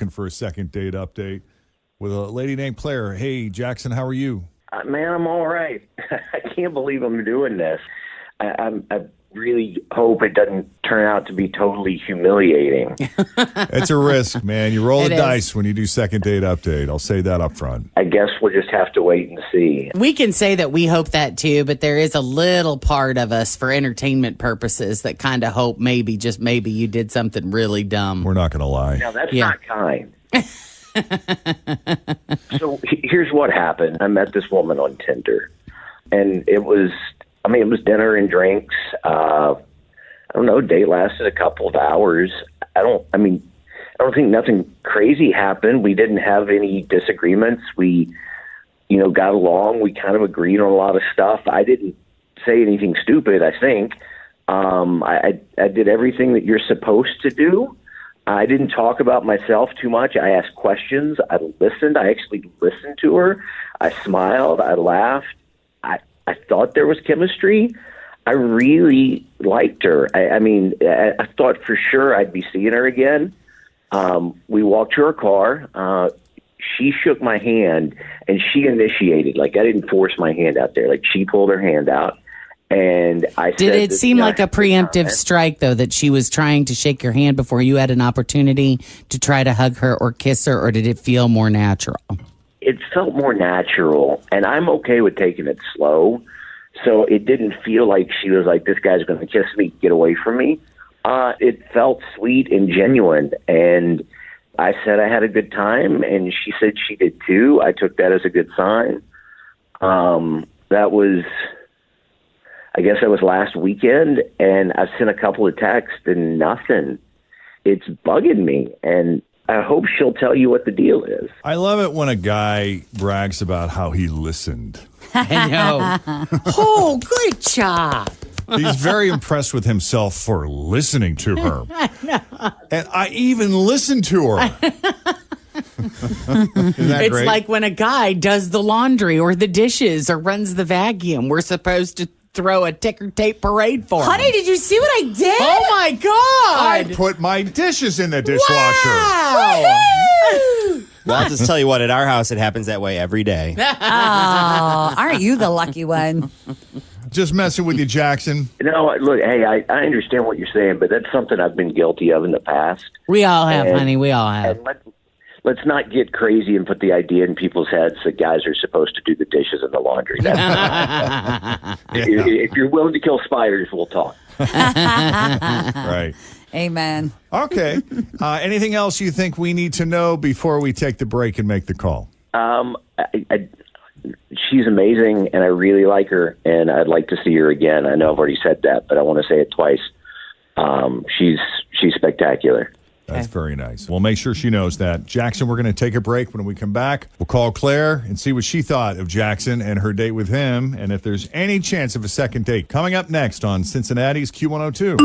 Looking for a second date update with a lady named Claire. Hey, Jackson, how are you? Man, I'm all right. I can't believe I'm doing this. I really hope it doesn't turn out to be totally humiliating. It's a risk, man. You roll the dice when you do second date update. I'll say that up front. I guess we'll just have to wait and see. We can say that we hope that too, but there is a little part of us for entertainment purposes that kind of hope maybe, just maybe, you did something really dumb. We're not going to lie. Now, that's not kind. So here's what happened. I met this woman on Tinder, and it was dinner and drinks. I don't know, date lasted a couple of hours. I don't think nothing crazy happened. We didn't have any disagreements. We, got along. We kind of agreed on a lot of stuff. I didn't say anything stupid, I think. I did everything that you're supposed to do. I didn't talk about myself too much. I asked questions. I listened. I actually listened to her. I smiled. I laughed. I thought there was chemistry. I really liked her. I thought for sure I'd be seeing her again. We walked to her car. She shook my hand, and she initiated. Like, I didn't force my hand out there. Like, she pulled her hand out. And I Did it seem like a preemptive strike, though, that she was trying to shake your hand before you had an opportunity to try to hug her or kiss her, or did it feel more natural? It felt more natural, and I'm okay with taking it slow. So it didn't feel like she was like, this guy's going to kiss me, get away from me. It felt sweet and genuine, and I said I had a good time, and she said she did too. I took that as a good sign. I guess that was last weekend, and I sent a couple of texts and nothing. It's bugging me, and I hope she'll tell you what the deal is. I love it when a guy brags about how he listened. I know. Oh, good job. He's very impressed with himself for listening to her. I know. And I even listened to her. It's great? Like when a guy does the laundry or the dishes or runs the vacuum. We're supposed to throw a ticker tape parade for him. Honey, did you see what I did? Oh, my God. I put my dishes in the dishwasher. Wow. Well, I'll just tell you what, at our house, it happens that way every day. Oh, aren't you the lucky one? Just messing with you, Jackson. No, look, hey, I understand what you're saying, but that's something I've been guilty of in the past. We all have, honey. We all have. And let's not get crazy and put the idea in people's heads that guys are supposed to do the dishes and the laundry. If you're willing to kill spiders, we'll talk. Right. Amen. Okay. Anything else you think we need to know before we take the break and make the call? She's amazing, and I really like her, and I'd like to see her again. I know I've already said that, but I want to say it twice. She's spectacular. That's very nice. We'll make sure she knows that. Jackson, we're going to take a break. When we come back, we'll call Claire and see what she thought of Jackson and her date with him, and if there's any chance of a second date. Coming up next on Cincinnati's Q102.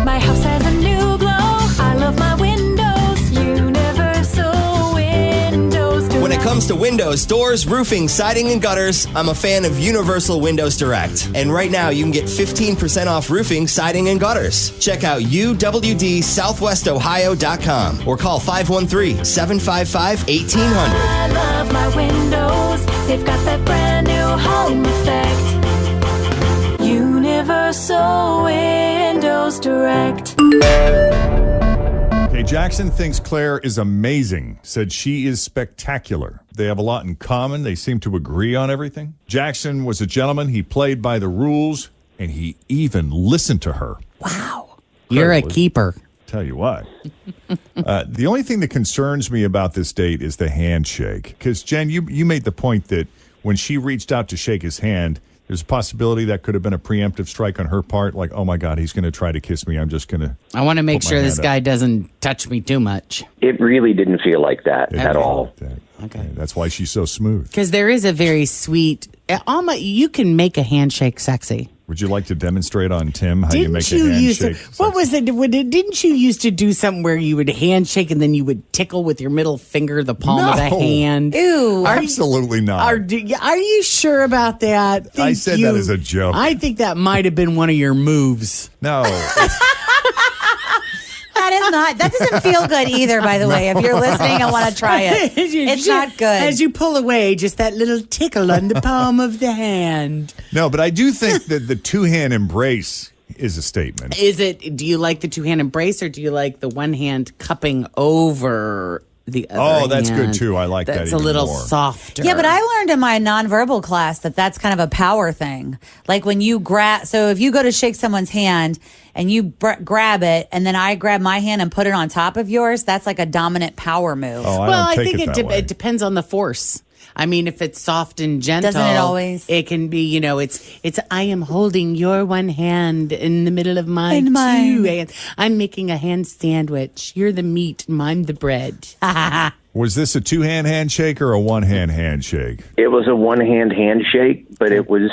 My house has a new glow. I love my windows. Universal Windows Direct. When it comes to windows, doors, roofing, siding, and gutters, I'm a fan of Universal Windows Direct. And right now, you can get 15% off roofing, siding, and gutters. Check out uwdsouthwestohio.com or call 513-755-1800. I love my windows. They've got that brand new home effect. Universal Windows Direct. Okay, Jackson thinks Claire is amazing, said she is spectacular. They have a lot in common. They seem to agree on everything. Jackson was a gentleman. He played by the rules, and he even listened to her. Wow. You're a keeper. Tell you what. The only thing that concerns me about this date is the handshake. Because, Jen, you made the point that when she reached out to shake his hand, there's a possibility that could have been a preemptive strike on her part. Like, oh, my God, he's going to try to kiss me. I'm just going to... I want to make sure this guy doesn't touch me too much. It really didn't feel like that at all. Okay. That's why she's so smooth. Because there is a very sweet... You can make a handshake sexy. Would you like to demonstrate on Tim how you make a handshake? What was it? Didn't you used to do something where you would handshake and then you would tickle with your middle finger the palm of the hand? Ew. Absolutely not. Are you sure about that? I said that as a joke. I think that might have been one of your moves. No. I That doesn't feel good either, by the way. If you're listening and want to try it, it's not good. As you pull away, just that little tickle on the palm of the hand. No, but I do think that the two-hand embrace is a statement. Do you like the two-hand embrace or do you like the one hand cupping over the other that's hand? good too. I like that That's a even little more. softer. Yeah, but I learned in my nonverbal class that's kind of a power thing. Like when you grab, so if you go to shake someone's hand and you grab it, and then I grab my hand and put it on top of yours, that's like a dominant power move. Oh, I don't think take it that way. it depends on the force. I mean, if it's soft and gentle, Doesn't it always? It can be, it's. I am holding your one hand in the middle of my In mine. two hands. I'm making a hand sandwich. You're the meat, and I'm the bread. Was this a two-hand handshake or a one-hand handshake? It was a one-hand handshake, but it was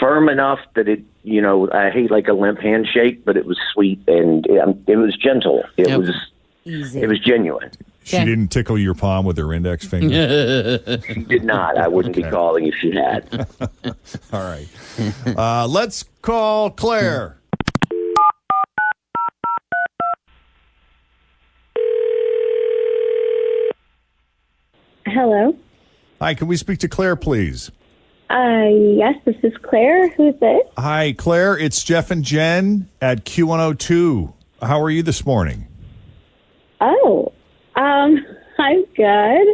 firm enough that it, I hate like a limp handshake, but it was sweet and it was gentle. It was Easy. It was genuine. She didn't tickle your palm with her index finger? She did not. I wouldn't be calling if she had. All right. Let's call Claire. Hello. Hi, can we speak to Claire, please? Yes, this is Claire. Who's this? Hi, Claire. It's Jeff and Jen at Q102. How are you this morning? Oh, I'm good.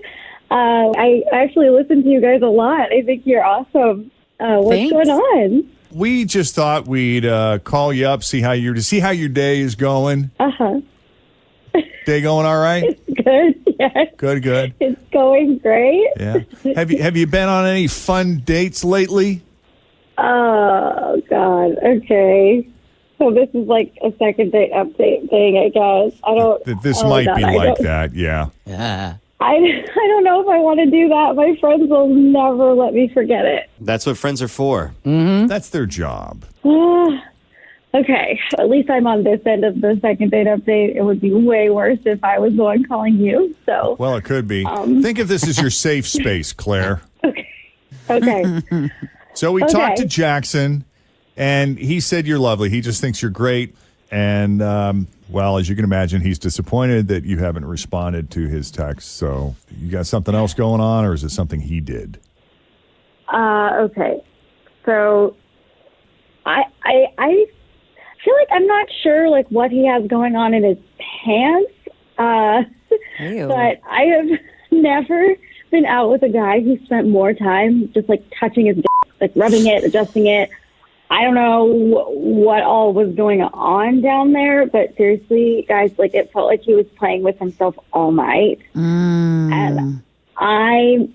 I actually listen to you guys a lot. I think you're awesome. What's Thanks. going on? We just thought we'd call you up, see how your day is going. Uh-huh. Day going all right? Good. Yes. Good. It's going great. Yeah. Have you been on any fun dates lately? Oh, God. Okay. So this is like a second date update thing, I guess. I don't... This oh, might God, be I like don't- that, yeah. I don't know if I want to do that. My friends will never let me forget it. That's what friends are for. That's their job. Okay, at least I'm on this end of the second date update. It would be way worse if I was the one calling you. So, Well, it could be. Think of this as your safe space, Claire. okay. So we talked to Jackson, and he said you're lovely. He just thinks you're great. And, well, as you can imagine, he's disappointed that you haven't responded to his text. So you got something else going on, or is it something he did? Okay. So, I feel like I'm not sure like what he has going on in his pants. Ew. But I have never been out with a guy who spent more time just like touching his dick, like rubbing it, adjusting it. I don't know what all was going on down there, but seriously, guys, like it felt like he was playing with himself all night. And I've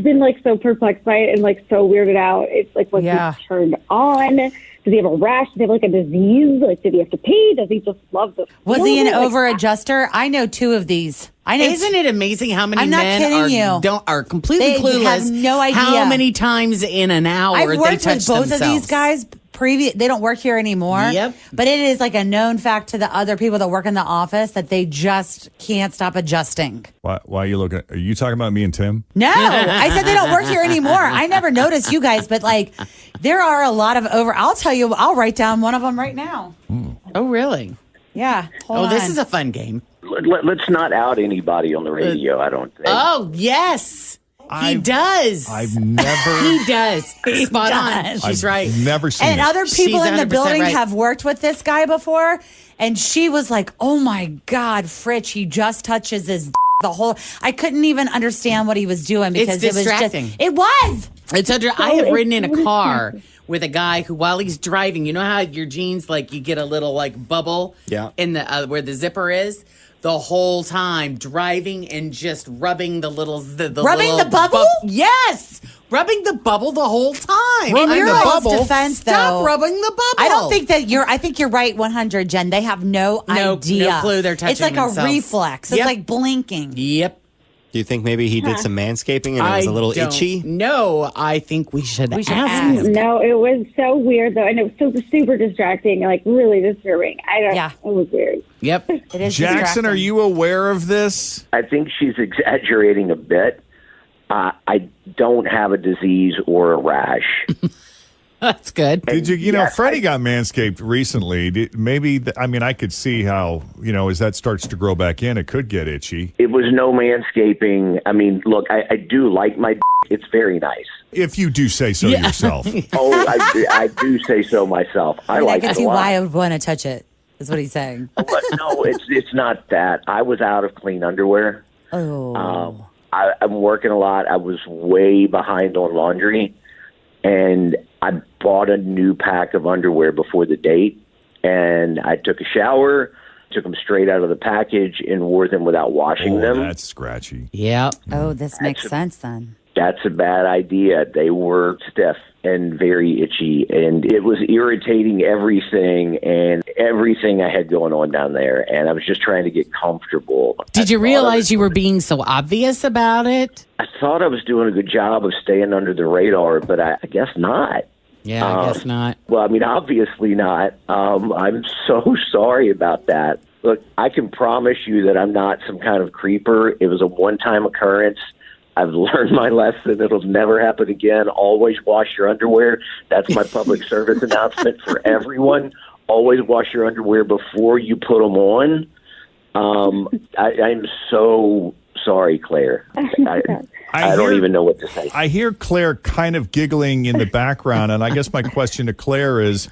been like so perplexed by it and like so weirded out. It's like, was he turned on? Does he have a rash? Does he have like a disease? Like, did he have to pee? Does he just love the Was he an like, over adjuster? I know two of these. I know. Isn't it amazing how many I'm not men kidding you. are completely They clueless? have no idea. How many times in an hour I've they worked touch with both themselves. of these guys. They don't work here anymore. Yep. But it is like a known fact to the other people that work in the office that they just can't stop adjusting. Why are you looking? Are you talking about me and Tim? No, I said they don't work here anymore. I never noticed you guys, but like there are a lot of I'll tell you, I'll write down one of them right now. Oh, really? Yeah. Hold This on. is a fun game. Let's not out anybody on the radio, I don't think. Oh, yes. He does. I've never. He does. Spot on. does. She's right. Never seen And it. other people She's in the 100% building right. have worked with this guy before, and she was like, "Oh my God, Fritch, he just touches his the whole." I couldn't even understand what he was doing because it was distracting. just. It was. It's under. I have ridden in a car with a guy who, while he's driving, you know how your jeans like you get a little like bubble, in the where the zipper is. The whole time driving and just rubbing the little Rubbing little the bubble? Yes, rubbing the bubble the whole time. In Rubbing your the all's bubble? defense, though, Stop rubbing the bubble. I don't think that I think you're right 100, Jen. They have no idea. No clue they're touching It's like themselves. a reflex. It's Yep. like blinking. Yep. Do you think maybe he did some manscaping and it was a little don't itchy? No, I think we should ask ask. him. No, it was so weird though, and it was so super distracting, like really disturbing. Yeah. It was weird. Yep. It is Jackson, distracting. are you aware of this? I think she's exaggerating a bit. I don't have a disease or a rash. That's good. Did you, Freddie got manscaped recently. I could see how, as that starts to grow back in, it could get itchy. It was no manscaping. I mean, look, I do like my it's very nice. If you do say so yourself. Oh, I do say so myself. I like it a lot. I can see why I would want to touch it, is what he's saying. But no, it's not that. I was out of clean underwear. Oh. I'm working a lot. I was way behind on laundry, and I bought a new pack of underwear before the date, and I took a shower, took them straight out of the package, and wore them without washing them. That's scratchy. Yeah. Oh, this makes sense then. That's a bad idea. They were stiff and very itchy, and it was irritating everything I had going on down there, and I was just trying to get comfortable. Did you realize you were being so obvious about it? I thought I was doing a good job of staying under the radar, but I guess not. Yeah, I guess not. Well, I mean, obviously not. I'm so sorry about that. Look, I can promise you that I'm not some kind of creeper. It was a one-time occurrence. I've learned my lesson. It'll never happen again. Always wash your underwear. That's my public service announcement for everyone. Always wash your underwear before you put them on. I'm so sorry, Claire. I don't even know what to say. I hear Claire kind of giggling in the background, and I guess my question to Claire is,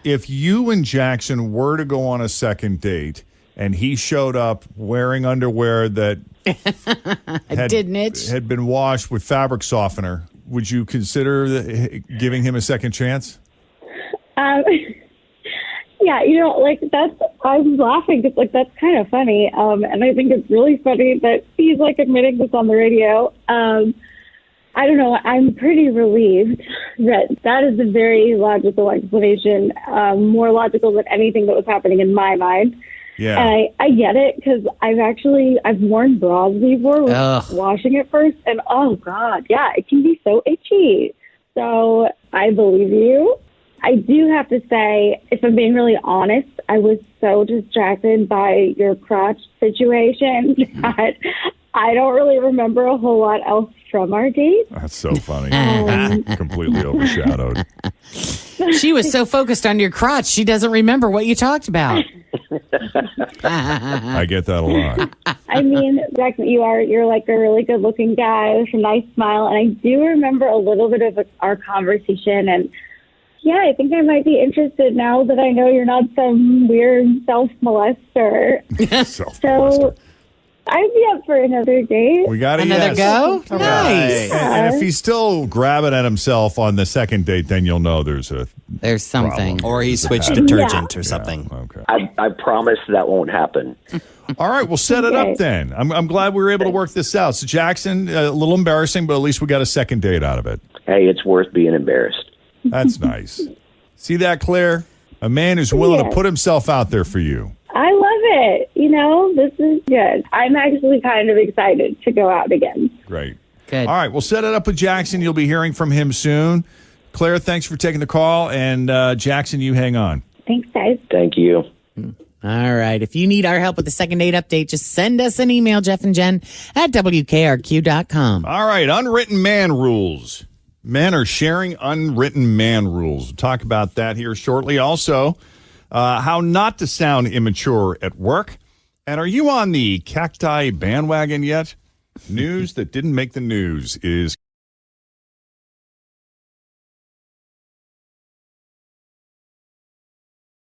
if you and Jackson were to go on a second date and he showed up wearing underwear that had been washed with fabric softener, would you consider giving him a second chance? Yeah, I'm laughing because that's kind of funny, and I think it's really funny that he's admitting this on the radio. I don't know. I'm pretty relieved that is a very logical explanation, more logical than anything that was happening in my mind. Yeah, and I get it because I've worn bras before with washing it first, and oh god, yeah, it can be so itchy. So I believe you. I do have to say, if I'm being really honest, I was so distracted by your crotch situation that I don't really remember a whole lot else from our date. That's so funny. Completely overshadowed. She was so focused on your crotch, she doesn't remember what you talked about. I get that a lot. I mean, Jackson, you're like a really good looking guy with a nice smile, and I do remember a little bit of our conversation, and yeah, I think I might be interested now that I know you're not some weird self-molester. So I'd be up for another date. We got another go? All Nice. Right. And if he's still grabbing at himself on the second date, then you'll know there's something. problem. Or he switched detergent or something. Okay. I promise that won't happen. All right, we'll set it up then. I'm glad we were able to work this out. So Jackson, a little embarrassing, but at least we got a second date out of it. Hey, it's worth being embarrassed. That's nice. See that, Claire? A man who's willing to put himself out there for you. I love it. This is good. I'm actually kind of excited to go out again. Great. Good. All right, we'll set it up with Jackson. You'll be hearing from him soon. Claire, thanks for taking the call. And Jackson, you hang on. Thanks, guys. Thank you. All right. If you need our help with the second date update, just send us an email, Jeff and Jen at WKRQ.com. All right, unwritten man rules. Men are sharing unwritten man rules. We'll talk about that here shortly. Also, how not to sound immature at work. And are you on the cacti bandwagon yet? News that didn't make the news is